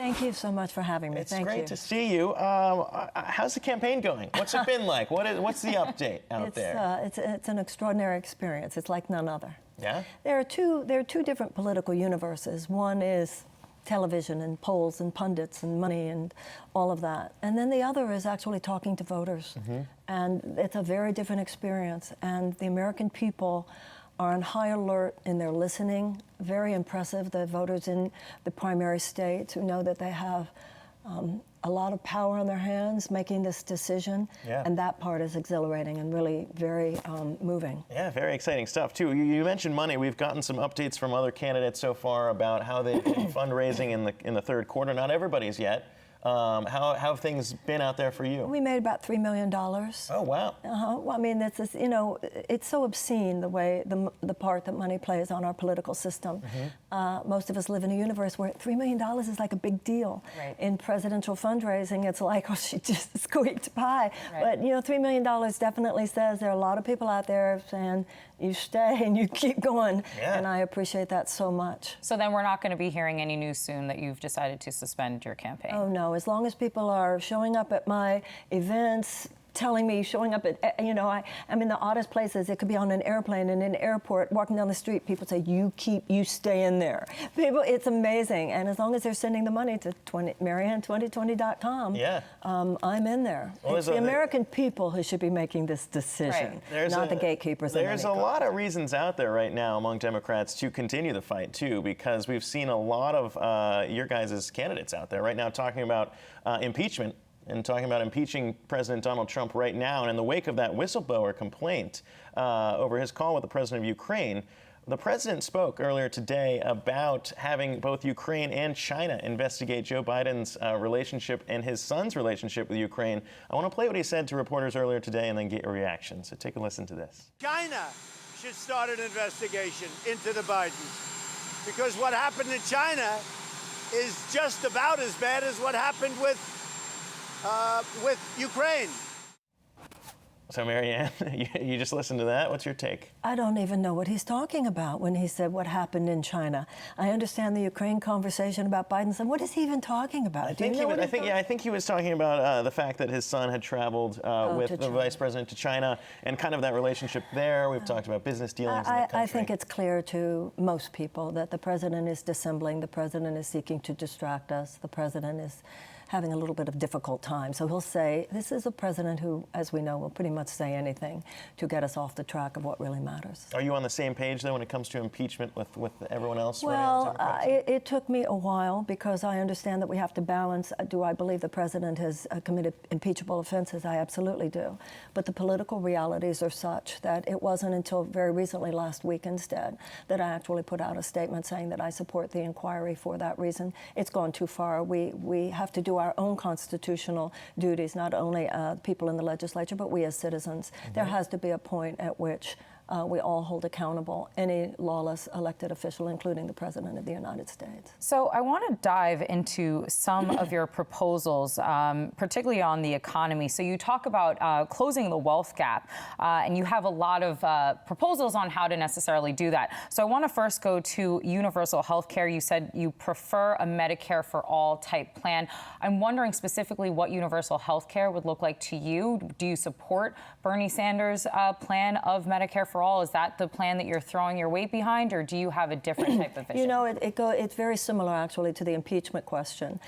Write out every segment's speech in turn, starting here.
Thank you so much for having me. It's Thank you. great to see you. How's the campaign going? What's it been like? What's the update out there? It's an extraordinary experience. It's like none other. Yeah? There are two different political universes. One is television and polls and pundits and money and all of that. And then the other is actually talking to voters. And it's a very different experience. And the American people are on high alert in their listening. Very impressive, the voters in the primary states who know that they have a lot of power on their hands making this decision. Yeah. And that part is exhilarating and really very moving. Yeah, very exciting stuff, too. You mentioned money. We've gotten some updates from other candidates so far about how they've been fundraising in the third quarter. Not everybody's yet. How have things been out there for you? We made about $3 million. Oh, wow. Well, I mean, it's so obscene the way the part that money plays on our political system. Most of us live in a universe where $3 million is like a big deal. Right. In presidential fundraising, it's like, oh, she just squeaked by. Right. But, $3 million definitely says there are a lot of people out there saying, you stay and you keep going. Yeah. And I appreciate that so much. So then we're not going to be hearing any news soon that you've decided to suspend your campaign? Oh, no. As long as people are showing up at my events, telling me, showing up at, I'm in the oddest places. It could be on an airplane, in an airport, walking down the street. People say, you stay in there. People, it's amazing. And as long as they're sending the money to Marianne2020.com, yeah. I'm in there. Well, it's the American people who should be making this decision, not the gatekeepers. There's a lot of reasons out there right now among Democrats to continue the fight, too, because we've seen a lot of your guys' candidates out there right now talking about impeachment and talking about impeaching President Donald Trump right now. And in the wake of that whistleblower complaint over his call with the president of Ukraine, the president spoke earlier today about having both Ukraine and China investigate Joe Biden's relationship and his son's relationship with Ukraine. I want to play what he said to reporters earlier today and then get your reaction. So take a listen to this. China should start an investigation into the Bidens, because what happened in China is just about as bad as what happened with Ukraine. So, Marianne, you just listened to that. What's your take? I don't even know what he's talking about when he said what happened in China. I understand the Ukraine conversation about Biden. So what is he even talking about? I think he was talking about the fact that his son had traveled with the vice president to China and kind of that relationship there. We've talked about business dealings in the country. I think it's clear to most people that the president is dissembling. The president is seeking to distract us. The president is having a little bit of difficult time. So he'll say, this is a president who, as we know, will pretty much say anything to get us off the track of what really matters. Are you on the same page, though, when it comes to impeachment with everyone else? Well, it took me a while because I understand that we have to balance, do I believe the president has committed impeachable offenses? I absolutely do. But the political realities are such that it wasn't until very recently, last week instead, that I actually put out a statement saying that I support the inquiry for that reason. It's gone too far. We have to do our own constitutional duties, not only people in the legislature, but we as citizens. There has to be a point at which we all hold accountable any lawless elected official, including the President of the United States. So I want to dive into some of your proposals, particularly on the economy. So you talk about closing the wealth gap, and you have a lot of proposals on how to necessarily do that. So I want to first go to universal health care. You said you prefer a Medicare for all type plan. I'm wondering specifically what universal health care would look like to you. Do you support Bernie Sanders' plan of Medicare for all? Is that the plan that you're throwing your weight behind, or do you have a different type of vision? It's very similar, actually, to the impeachment question.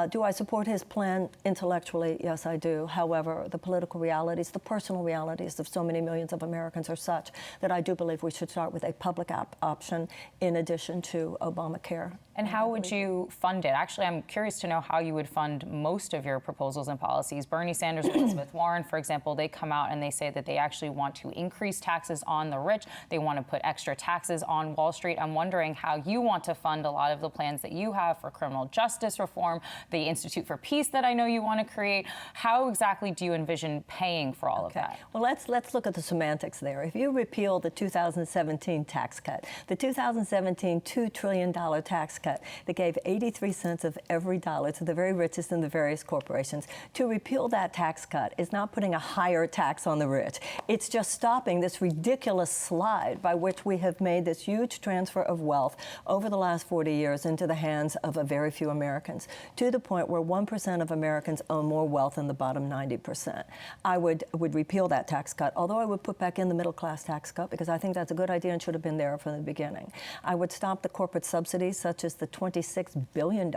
Do I support his plan intellectually? Yes, I do. However, the political realities, the personal realities of so many millions of Americans are such that I do believe we should start with a public option in addition to Obamacare. And how would you fund it? Actually, I'm curious to know how you would fund most of your proposals and policies. Bernie Sanders and Elizabeth Warren, for example, they come out and they say that they actually want to increase taxes on the rich. They want to put extra taxes on Wall Street. I'm wondering how you want to fund a lot of the plans that you have for criminal justice reform, the Institute for Peace that I know you want to create. How exactly do you envision paying for all of that? Well, let's look at the semantics there. If you repeal the 2017 tax cut, the 2017 $2 trillion tax cut that gave 83 cents of every dollar to the very richest and the various corporations, to repeal that tax cut is not putting a higher tax on the rich. It's just stopping this ridiculous ridiculous slide by which we have made this huge transfer of wealth over the last 40 years into the hands of a very few Americans, to the point where 1% of Americans own more wealth than the bottom 90%. I would repeal that tax cut, although I would put back in the middle class tax cut because I think that's a good idea and should have been there from the beginning. I would stop the corporate subsidies, such as the $26 billion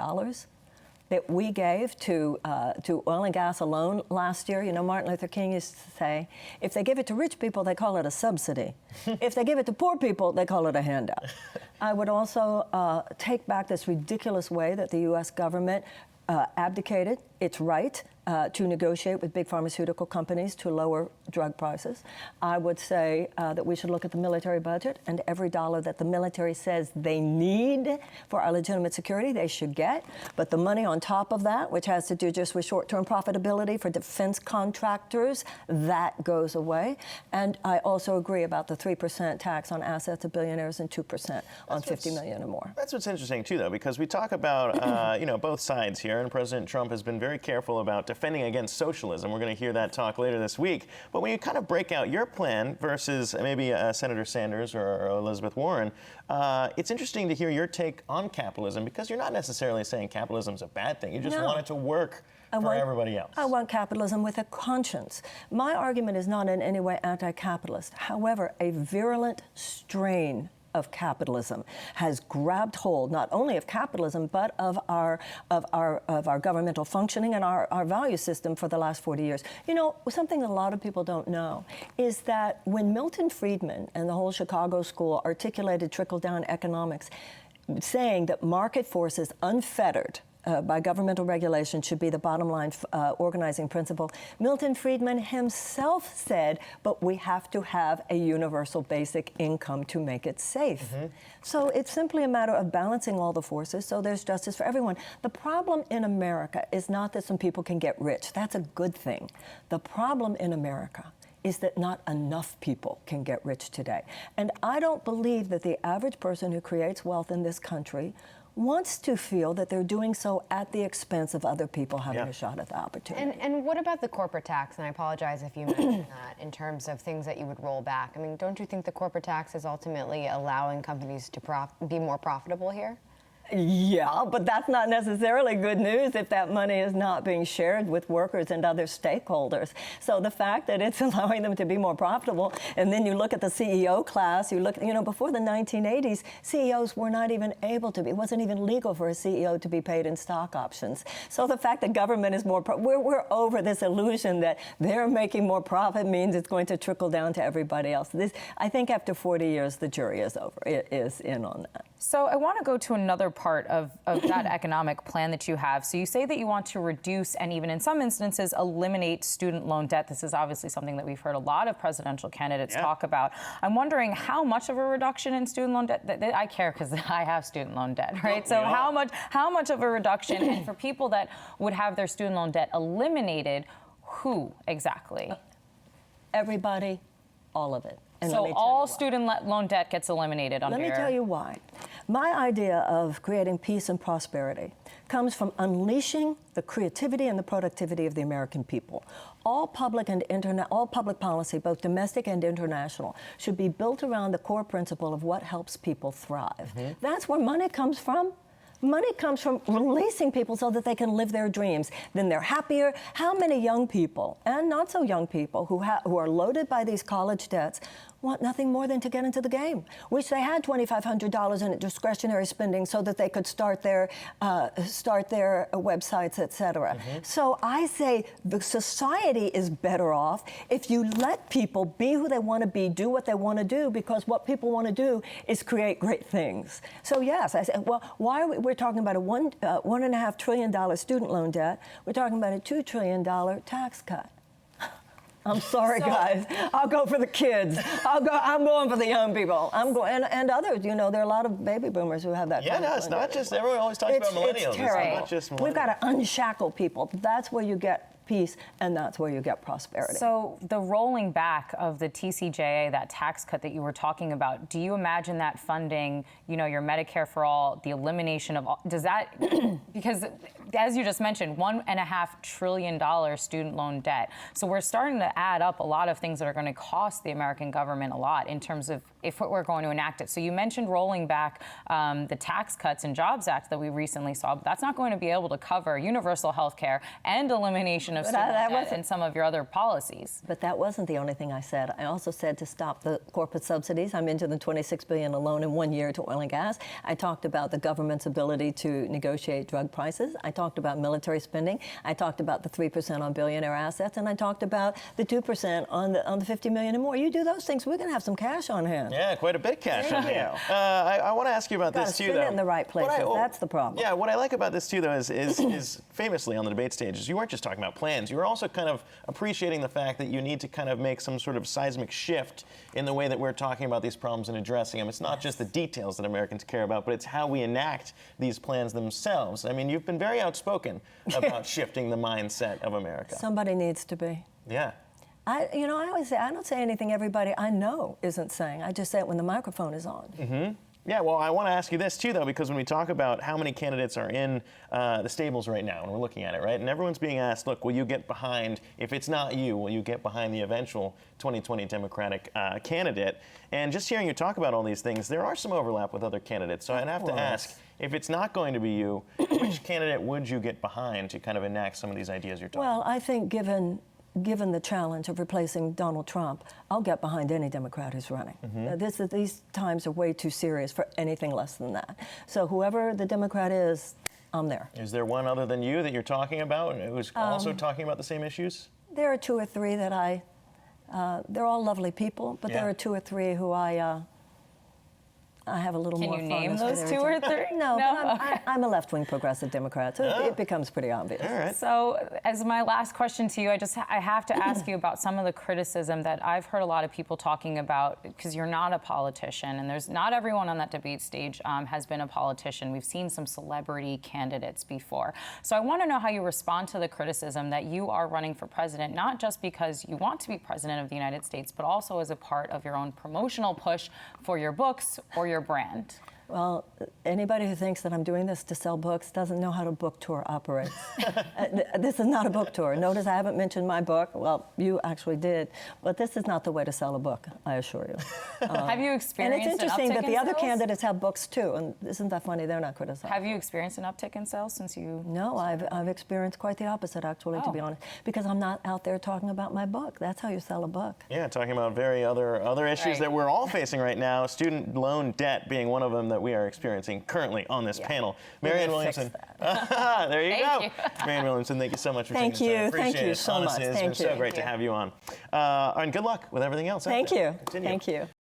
that we gave to oil and gas alone last year. You know, Martin Luther King used to say, if they give it to rich people, they call it a subsidy. If they give it to poor people, they call it a handout. I would also take back this ridiculous way that the U.S. government abdicated its right to negotiate with big pharmaceutical companies to lower drug prices. I would say that we should look at the military budget, and every dollar that the military says they need for our legitimate security, they should get. But the money on top of that, which has to do just with short-term profitability for defense contractors, that goes away. And I also agree about the 3% tax on assets of billionaires and 2% on 50 million or more. That's what's interesting, too, though, because we talk about, both sides here, and President Trump has been very careful about defending against socialism. We're going to hear that talk later this week. But when you kind of break out your plan versus maybe Senator Sanders or Elizabeth Warren, it's interesting to hear your take on capitalism, because you're not necessarily saying capitalism is a bad thing. You just want it to work for everybody else. I want capitalism with a conscience. My argument is not in any way anti-capitalist. However, a virulent strain of capitalism has grabbed hold not only of capitalism but of our governmental functioning and our value system for the last 40 years. You know, something that a lot of people don't know is that when Milton Friedman and the whole Chicago School articulated trickle-down economics, saying that market forces unfettered by governmental regulation should be the bottom line organizing principle, Milton Friedman himself said, but we have to have a universal basic income to make it safe. So it's simply a matter of balancing all the forces so there's justice for everyone. The problem in America is not that some people can get rich. That's a good thing. The problem in America is that not enough people can get rich today. And I don't believe that the average person who creates wealth in this country wants to feel that they're doing so at the expense of other people having a shot at the opportunity. And what about the corporate tax? And I apologize if you mentioned that in terms of things that you would roll back. I mean, don't you think the corporate tax is ultimately allowing companies to be more profitable here? Yeah, but that's not necessarily good news if that money is not being shared with workers and other stakeholders. So the fact that it's allowing them to be more profitable, and then you look at the CEO class, you look, before the 1980s, CEOs were not even able to be, it wasn't even legal for a CEO to be paid in stock options. So the fact that government is more, we're over this illusion that they're making more profit means it's going to trickle down to everybody else. I think after 40 years, the jury is over, is in on that. So I want to go to another part of that economic plan that you have. So you say that you want to reduce and even in some instances eliminate student loan debt. This is obviously something that we've heard a lot of presidential candidates talk about. I'm wondering how much of a reduction in student loan debt, I care because I have student loan debt, right? So how much of a reduction, and for people that would have their student loan debt eliminated, who exactly? Everybody, all of it. And so all student loan debt gets eliminated under Let me tell you why. My idea of creating peace and prosperity comes from unleashing the creativity and the productivity of the American people. All public policy, both domestic and international, should be built around the core principle of what helps people thrive. That's where money comes from. Money comes from releasing people so that they can live their dreams. Then they're happier. How many young people, and not so young people, who are loaded by these college debts, want nothing more than to get into the game? Wish they had $2,500 in discretionary spending so that they could start their websites, et cetera. So I say the society is better off if you let people be who they want to be, do what they want to do, because what people want to do is create great things. So yes, I said, well, why are we're talking about a $1.5 trillion student loan debt. We're talking about a $2 trillion tax cut. I'm sorry, guys. I'll go for the kids. I'm going for the young people. And others. There are a lot of baby boomers who have that. Yeah, no, it's not just. Everyone always talks about millennials. It's terrible. It's not just millennials. We've got to unshackle people. That's where you get peace, and that's where you get prosperity. So the rolling back of the TCJA, that tax cut that you were talking about, do you imagine that funding, your Medicare for all, the elimination of all, does that, because as you just mentioned, $1.5 trillion student loan debt. So we're starting to add up a lot of things that are going to cost the American government a lot in terms of if we're going to enact it. So you mentioned rolling back the Tax Cuts and Jobs Act that we recently saw, but that's not going to be able to cover universal health care and elimination of student debt and some of your other policies. But that wasn't the only thing I said. I also said to stop the corporate subsidies. I'm into the $26 billion alone in 1 year to oil and gas. I talked about the government's ability to negotiate drug prices. I talked about military spending. I talked about the 3% on billionaire assets, and I talked about the 2% on the $50 million and more. You do those things, we're going to have some cash on hand. Yeah, quite a bit of cash on hand. I want to ask you about this too, though. Spend it in the right places. That's the problem. Yeah, what I like about this too, though, is famously on the debate stage, is you weren't just talking about plans. You were also kind of appreciating the fact that you need to kind of make some sort of seismic shift in the way that we're talking about these problems and addressing them. It's not just the details that Americans care about, but it's how we enact these plans themselves. I mean, you've been very outspoken about shifting the mindset of America. Somebody needs to be. Yeah. I always say, I don't say anything everybody I know isn't saying. I just say it when the microphone is on. Mm-hmm. Yeah, well, I want to ask you this, too, though, because when we talk about how many candidates are in the stables right now, and we're looking at it, right, and everyone's being asked, look, will you get behind, if it's not you, will you get behind the eventual 2020 Democratic candidate? And just hearing you talk about all these things, there are some overlap with other candidates. So I'd have to ask, if it's not going to be you, which candidate would you get behind to kind of enact some of these ideas you're talking about? Well, I think given the challenge of replacing Donald Trump, I'll get behind any Democrat who's running. Mm-hmm. These times are way too serious for anything less than that. So whoever the Democrat is, I'm there. Is there one other than you that you're talking about who's also talking about the same issues? There are two or three that they're all lovely people, but there are two or three who I have a little more fun. Can you name those two or three? No, but I'm a left-wing progressive Democrat, so it becomes pretty obvious. All right. So as my last question to you, I have to ask you about some of the criticism that I've heard a lot of people talking about, because you're not a politician, and there's not everyone on that debate stage has been a politician. We've seen some celebrity candidates before. So I want to know how you respond to the criticism that you are running for president, not just because you want to be president of the United States, but also as a part of your own promotional push for your books or your brand. Well, anybody who thinks that I'm doing this to sell books doesn't know how a book tour operates. This is not a book tour. Notice I haven't mentioned my book. Well, you actually did. But this is not the way to sell a book, I assure you. Have you experienced and it's interesting an uptick that the in other sales? candidates have books too. And isn't that funny? They're not criticized. Have you experienced an uptick in sales since you... No, I've experienced quite the opposite, actually, to be honest. Because I'm not out there talking about my book. That's how you sell a book. Yeah, talking about very other issues that we're all facing right now, student loan debt being one of them that we are experiencing currently on this panel. Marianne Williamson. There you go. Marianne Williamson, thank you so much for taking the time. Thank you so much. Honestly, it's been so great to have you on. And good luck with everything else. Thank you. Continue. Thank you.